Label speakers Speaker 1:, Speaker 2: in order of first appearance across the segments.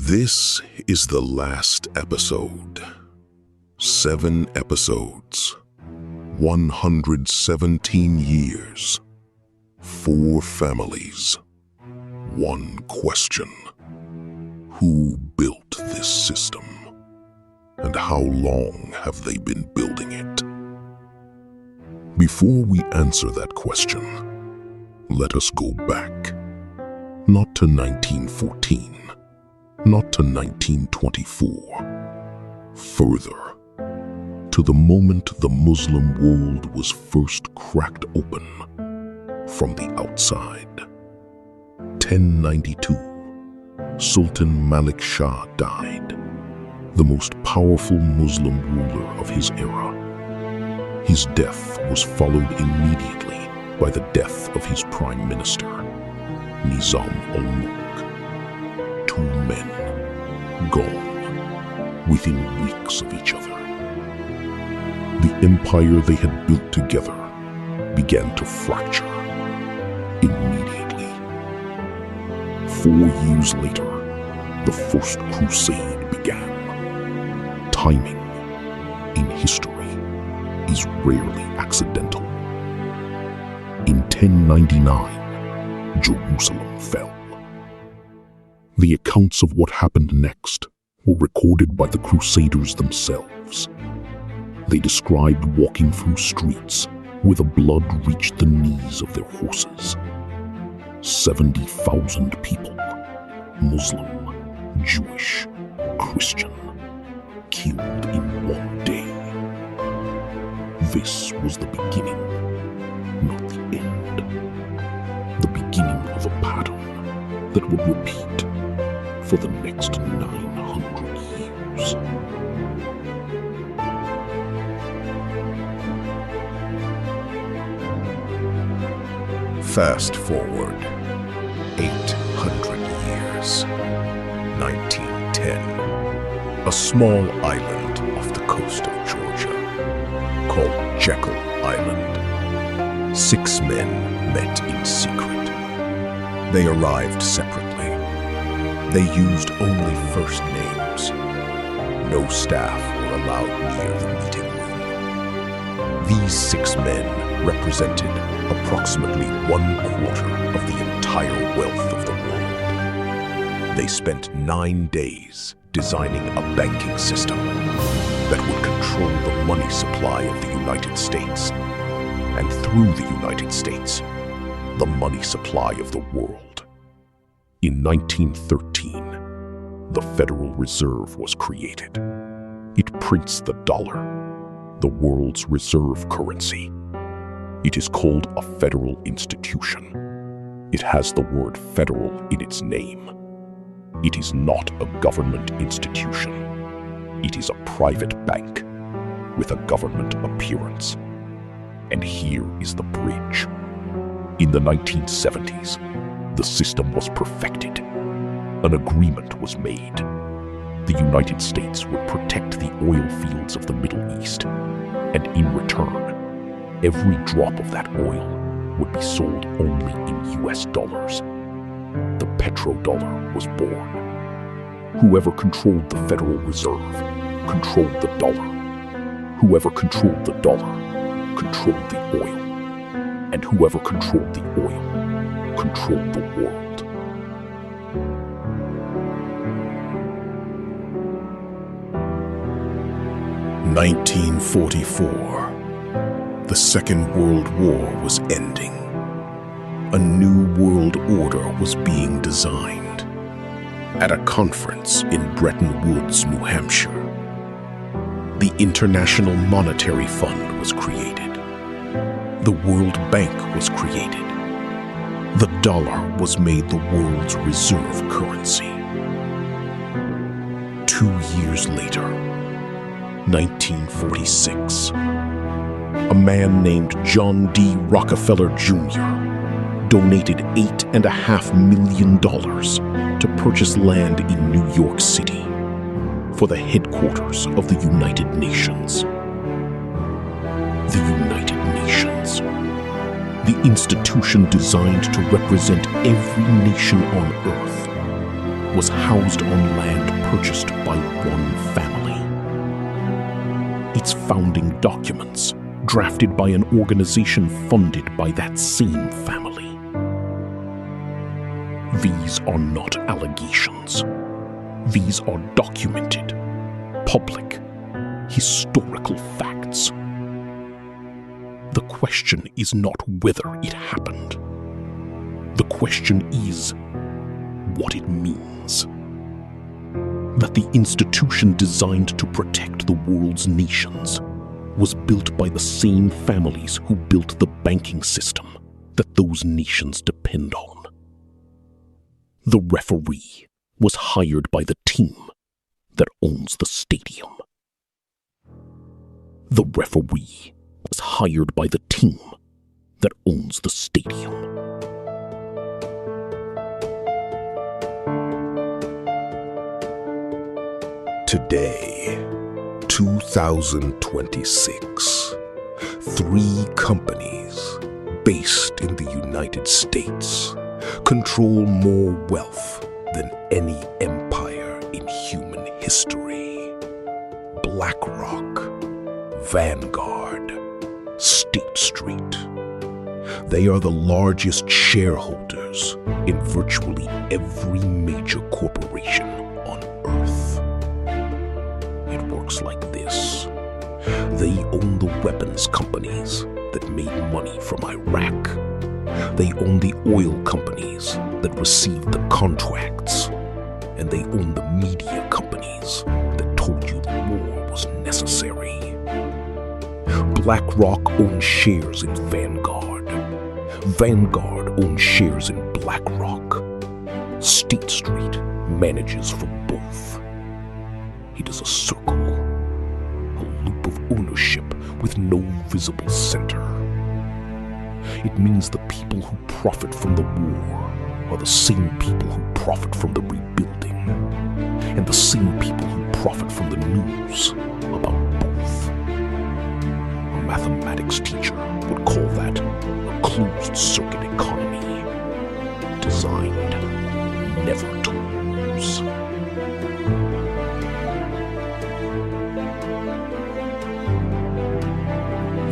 Speaker 1: This is the last episode. 7 episodes, 117 years, 4 families, 1 question. Who built this system? And how long have they been building it? Before we answer that question, let us go back. Not to 1914. Not to 1924, further, to the moment the Muslim world was first cracked open from the outside. 1092, Sultan Malik Shah died, the most powerful Muslim ruler of his era. His death was followed immediately by the death of his prime minister, Nizam al-Mulk. 2 men gone within weeks of each other. The empire they had built together began to fracture immediately. 4 years later, the First Crusade began. Timing in history is rarely accidental. In 1099, Jerusalem fell. The accounts of what happened next were recorded by the Crusaders themselves. They described walking through streets where the blood reached the knees of their horses. 70,000 people, Muslim, Jewish, Christian, killed in one day. This was the beginning, not the end. The beginning of a pattern that would repeat for the next 900 years.
Speaker 2: Fast forward 800 years. 1910. A small island off the coast of Georgia, called Jekyll Island. 6 men met in secret. They arrived separately. They used only first names. No staff were allowed near the meeting room. These 6 men represented approximately 1/4 of the entire wealth of the world. They spent 9 days designing a banking system that would control the money supply of the United States, and through the United States, the money supply of the world. In 1913, the Federal Reserve was created. It prints the dollar, the world's reserve currency. It is called a federal institution. It has the word federal in its name. It is not a government institution. It is a private bank with a government appearance. And here is the bridge. In the 1970s, the system was perfected. An agreement was made. The United States would protect the oil fields of the Middle East, and in return, every drop of that oil would be sold only in US dollars. The petrodollar was born. Whoever controlled the Federal Reserve controlled the dollar. Whoever controlled the dollar controlled the oil. And whoever controlled the oil controlled the world. (1944). The Second World War was ending. A new world order was being designed. At a conference in Bretton Woods, New Hampshire, the International Monetary Fund was created. The World Bank was created. The dollar was made the world's reserve currency. 2 years later, 1946, a man named John D. Rockefeller Jr. donated $8.5 million to purchase land in New York City for the headquarters of the United Nations. The United Nations, the institution designed to represent every nation on Earth,
Speaker 1: was housed on land purchased by one family. Its founding documents, drafted by an organization funded by that same family. These are not allegations. These are documented, public, historical facts. The question is not whether it happened. The question is what it means. That the institution designed to protect the world's nations was built by the same families who built the banking system that those nations depend on. The referee was hired by the team that owns the stadium. The referee was hired by the team that owns the stadium.
Speaker 2: Today, 2026, 3 companies based in the United States control more wealth than any empire in human history. BlackRock, Vanguard, State Street. They are the largest shareholders in virtually every major corporation on Earth. It works like this. They own the weapons companies that made money from Iraq. They own the oil companies that received the contracts. And they own the media companies that told you the war was necessary. BlackRock owns shares in Vanguard. Vanguard owns shares in BlackRock. State Street manages for both. It is a circle, a loop of ownership with no visible center. It means the people who profit from the war are the same people who profit from the rebuilding, and the same people who profit from the news about both. A mathematics teacher would call that a closed-circuit economy, designed never to lose.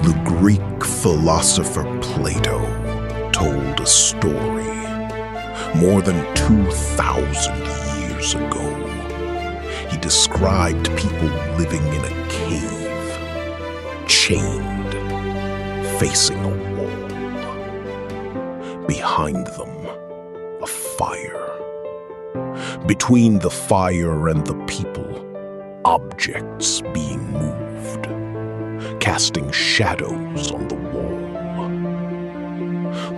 Speaker 3: The Greek philosopher Plato told a story more than 2,000 years ago. He described people living in a cave, chained, facing a wall. Behind them, a fire. Between the fire and the people, objects being moved, casting shadows on the wall.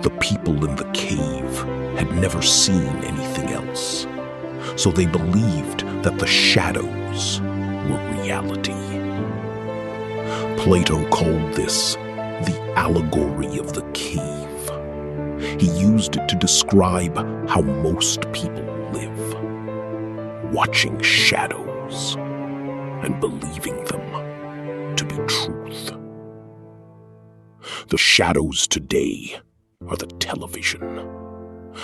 Speaker 3: The people in the cave had never seen anything else, so they believed that the shadows were reality. Plato called this the allegory of the cave. He used it to describe how most people live, watching shadows and believing them to be truth. The shadows today are the television,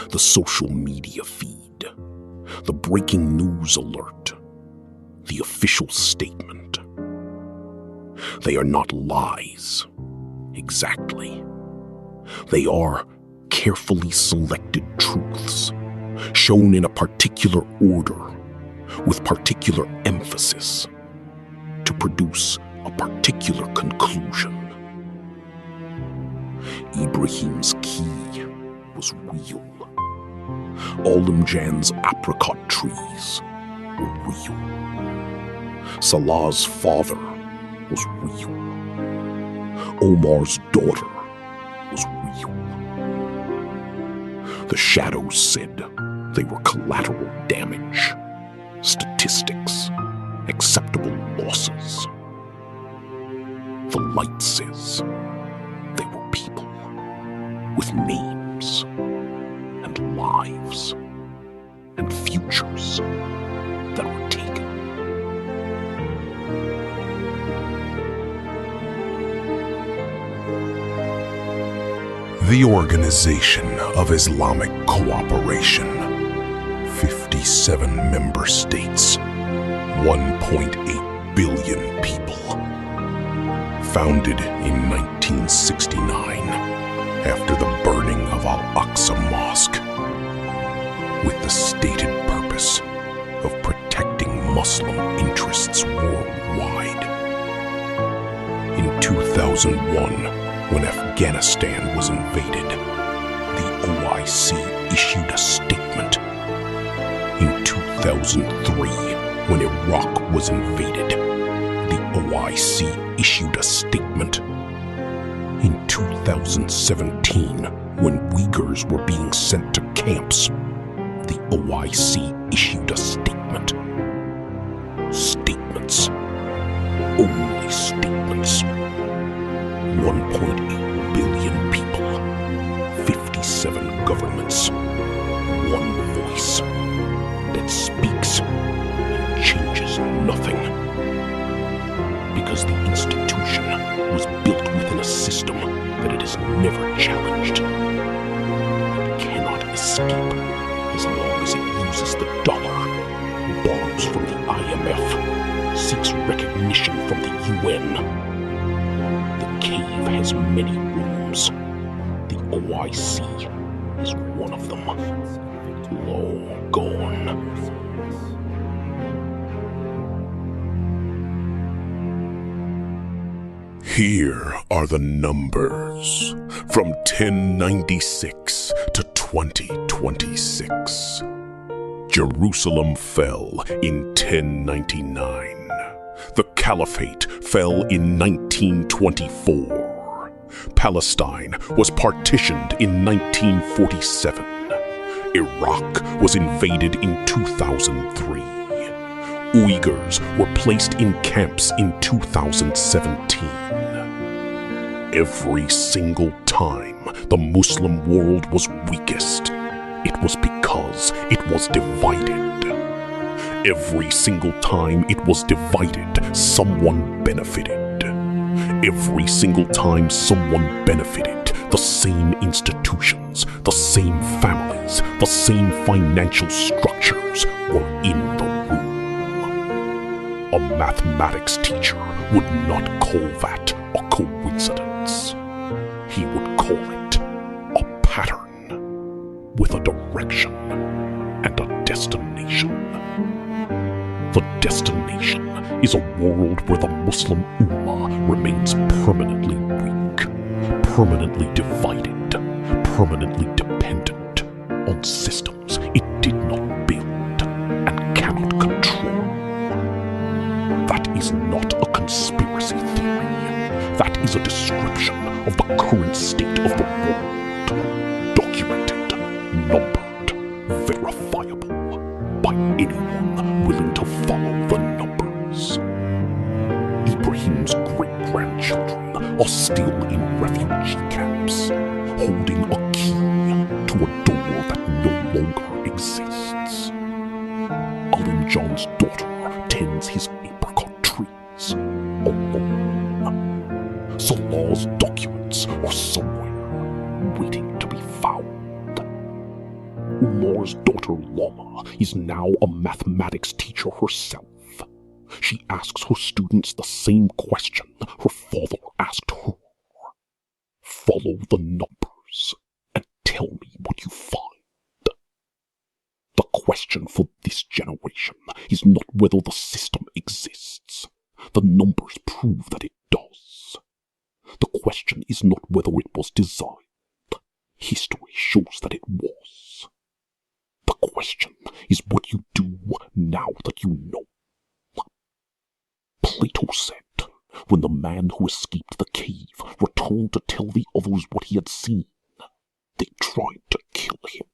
Speaker 3: the social media feed, the breaking news alert, the official statement. They are not lies, exactly. They are carefully selected truths, shown in a particular order, with particular emphasis, to produce a particular conclusion. Ibrahim's key was real. Alimjan's apricot trees were real. Salah's father was real. Omar's daughter was real. The shadows said they were collateral damage, statistics, acceptable losses. The light says they were people with names and lives and futures that were taken. The Organization of Islamic Cooperation, 56 57 member states, 1.8 billion people. Founded in 1969 after the burning of Al-Aqsa Mosque, with the stated purpose of protecting Muslim interests worldwide. In 2001, when Afghanistan was invaded, the OIC issued a statement. In 2003, when Iraq was invaded, the OIC issued a statement. In 2017, when Uyghurs were being sent to camps, the OIC issued a statement. Statements. Only statements. 1.8 billion people, 57 governments, one voice that speaks and changes nothing. Because the institution was built within a system that it is never challenged. It cannot escape as long as it uses the dollar, borrows from the IMF, seeks recognition from the UN. The cave has many rooms. The OIC is one of them. Long gone.
Speaker 2: Here are the numbers from 1096 to 2026. Jerusalem fell in 1099. The Caliphate fell in 1924. Palestine was partitioned in 1947. Iraq was invaded in 2003. Uyghurs were placed in camps in 2017. Every single time the Muslim world was weakest, it was because it was divided. Every single time it was divided, someone benefited. Every single time someone benefited, the same institutions, the same families, the same financial structures were in the room. A mathematics teacher would not call that a coincidence. He would call it a pattern with a direction and a destination. The destination is a world where the Muslim Ummah remains permanently weak, permanently divided, permanently dependent on systems it did not build and cannot control. That is not a conspiracy theory. That is a description of the current state of the world, documented, numbered, verifiable by anyone willing to follow the numbers. Ibrahim's great-grandchildren are still in refugee camps, holding a key to a door that no longer exists. Alimjan's daughter tends his apricot trees alone. Salah's documents are somewhere waiting to be found. Omar's daughter Lama is now a mathematics teacher herself. She asks her students the same question her father asked her. Follow the numbers and tell me what you find. The question for this generation is not whether the system exists. The numbers prove that it does. The question is not whether it was designed. History shows that it was. The question is what you do now that you know. Plato said, when the man who escaped the cave returned to tell the others what he had seen, they tried to kill him.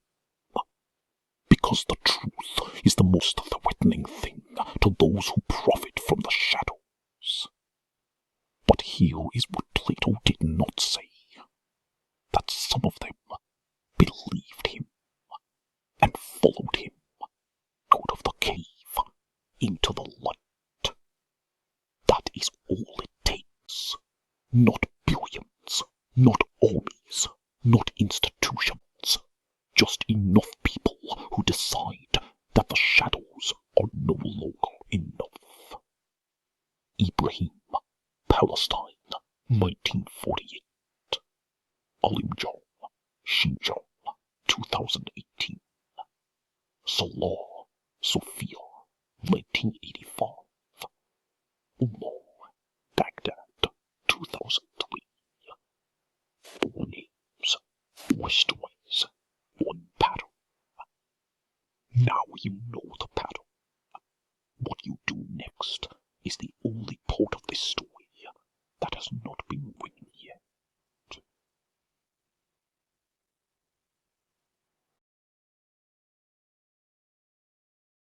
Speaker 2: Because the truth is the most threatening thing to those who profit from the shadows. But here is what Plato did not say, that some of them believed him and followed him out of the cave into the light. That is all it takes. Not billions, not armies, not institutions. Just enough people who decide that the
Speaker 3: longer enough. Ibrahim, Palestine, 1948. Alimjan, Xinjiang, 2018. Salah, Sophia, 1985. Omar, Baghdad, 2003. Four names, West ways, one pattern. Now you know the pattern. What you do next is the only part of this story that has not